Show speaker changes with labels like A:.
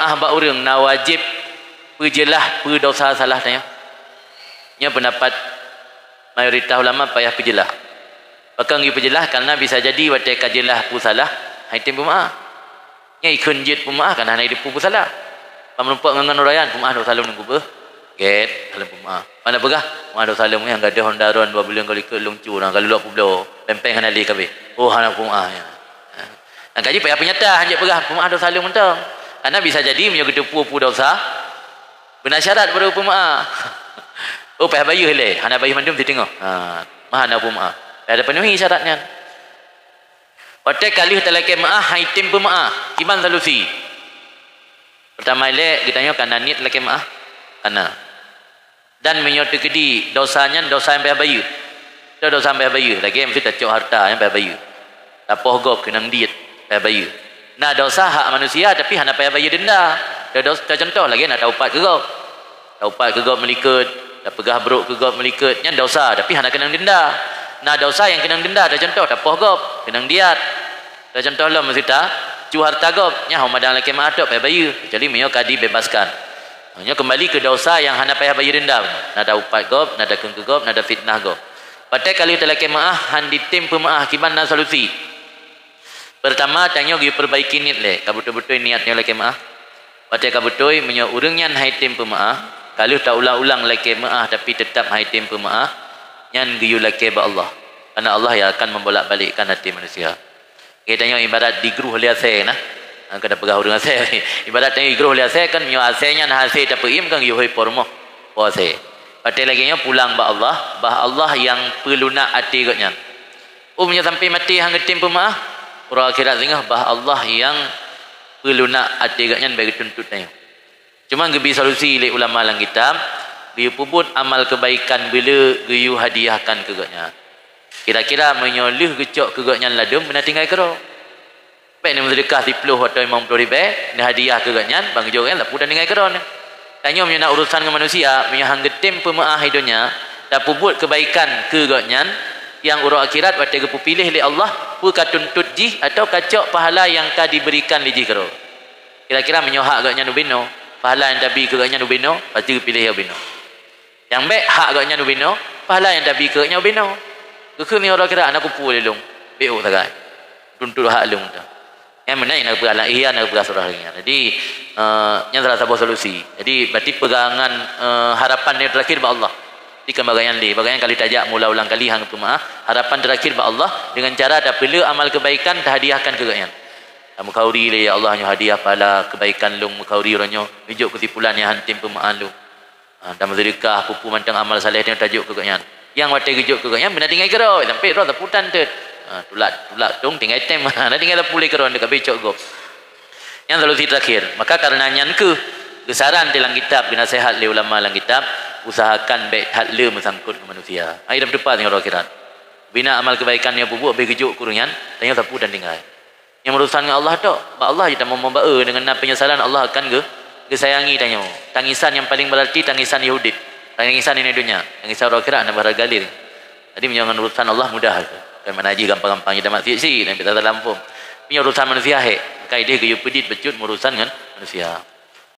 A: maah ba urang na wajib pejelah pe dosa salah tanya. Nya pendapat mayoritas ulama payah pejelah. Bahkan gi pejelah karena bisa jadi watai kajelah pu salah haitim pemaah. Nya ikun jit pemaah kan hana hidup pu salah. Pamrumpak ngangan urayan pemaah do salam nunggu beuh. Get salam pemaah. Mana begah? Pemaah do salam yang gadah hondaron 2 bulan kali ke lungcu nang kalau luak publo. Pempeng hana li kabeh. Oh hana pemaah ya. Nah kaji payah penyata hanjak begah pemaah do salam mentang. Karena bisa jadi menyo gede pu dosa benar syarat pada pemaah. Oh payah bayu hele, hana bayu mandum tengok. Ha, mahana pemaah. Ada penuhi syaratnya. Otak kali telake maah haitim pemaah. Iman solusi. Pertama ile kita tanya kana nit lake maah. Kana. Dan menyot kedi dosanya dosa yang payah bayu. Dosa yang payah bayu. Lagi mesti tacuk harta yang payah bayu. Tapoh gop kenang diet payah bayu. Nah dosa hak manusia tapi hana payah bayu denda. Dosa contoh lagi nak taupat ke gop. Taupat ke gop melikut, dah pegah beruk ke gop melikut. Nya dosa tapi hana kenang denda. Nah dosa yang kenang denda ada contoh tapoh gop, kenang diat. Ada contoh lah mesti ta cu harta gop, nya homadang laki mak atok payah bayu. Jadi menyo kadi bebaskan. Nya kembali ke dosa yang hana payah bayu denda. Nada upat gop, nada keng ke gop, nada fitnah gop. Patai kali telaki maah han ditim pemaah kiban solusi. Pertama tanya gi perbaiki niat le, kabetul-betul niatnya laki maah. Patai kabetul menyo urangnya haitim pemaah, kalau tak ulang-ulang laki maah tapi tetap haitim pemaah. Yang giyu laki ba Allah. Karena Allah yang akan membolak-balikkan hati manusia. Kita tanya ibarat digruh lihat saya nah. Kada pegah dengan saya. Ibarat tanya digruh lihat saya kan menyo asenya nah saya tak peim kan giyu hoi pormo. Puasa. Patai lagi nya pulang ba Allah yang pelunak hati gotnya. Umnya sampai mati hang getim pemaah. Ura akhirat tengah bah Allah yang pelunak hati gotnya bagi tuntut tanya. Cuma gebi solusi le ulama lang kitab. Giyu puput amal kebaikan bila giyu hadiahkan ke gotnya. Kira-kira menyolih gecok ke gotnya ladum bena tinggal kero. Baik ni sedekah 10 atau 50 ribu ni hadiah ke gotnya bang jo kan lapu dan tinggal kero ni. Tanya menyo nak urusan dengan manusia, menyo hang getim pemaah hidunya, dak puput kebaikan ke gotnya yang urang akhirat wate ge pilih oleh Allah pu katuntut ji atau kacok pahala yang ka diberikan li ji kero. Kira-kira menyo hak gotnya nubino, pahala yang tabi ke gotnya nubino, pasti pilih ya bino. Yang baik hak agaknya nubino, pahala yang tabi ke nya bino. Ke ni orang kira anak kupu lelung. Beo tagai. Tuntut hak lung ta. Yang mana nak beralah iya nak berasrah ringan. Jadi yang salah satu solusi. Jadi berarti pegangan harapan yang terakhir ba Allah. Di kembagayan li, bagaimana kali tajak mula ulang kali hang pemaah, harapan terakhir ba Allah dengan cara tak perlu amal kebaikan hadiahkan ke gaknya. Mukauri le ya Allah nyo hadiah pahala kebaikan lung mukauri ronyo hijuk kesimpulan yang hantim pemaah lung. Dan sedekah pupu mantang amal saleh dia tajuk ke gaknya. Yang watai gejuk ke gaknya benda tinggal kero sampai roh taputan tu. Tulat dong tinggal tem nah tinggal pulih kero dekat becok gop. Yang solusi terakhir, maka karena nyan ke kesaran dalam kitab nasihat le ulama dalam kitab usahakan baik hadle mesangkut ke manusia. Ai dapat depan dengan akhirat. Bina amal kebaikan yang pupu be gejuk kurungan tanya tapu dan tinggal. Yang urusan dengan Allah tok, Allah kita mau membae dengan penyesalan Allah akan kesayangi tanya. Tangisan yang paling berarti tangisan Yahudi. Tangisan ini dunia. Tangisan orang kira anda bergalir. Jadi menjangan urusan Allah mudah. Kan menaji gampang-gampang kita mak si dan kita lampung. Punya urusan manusia he. Maka dia gayu pedit becut urusan dengan manusia.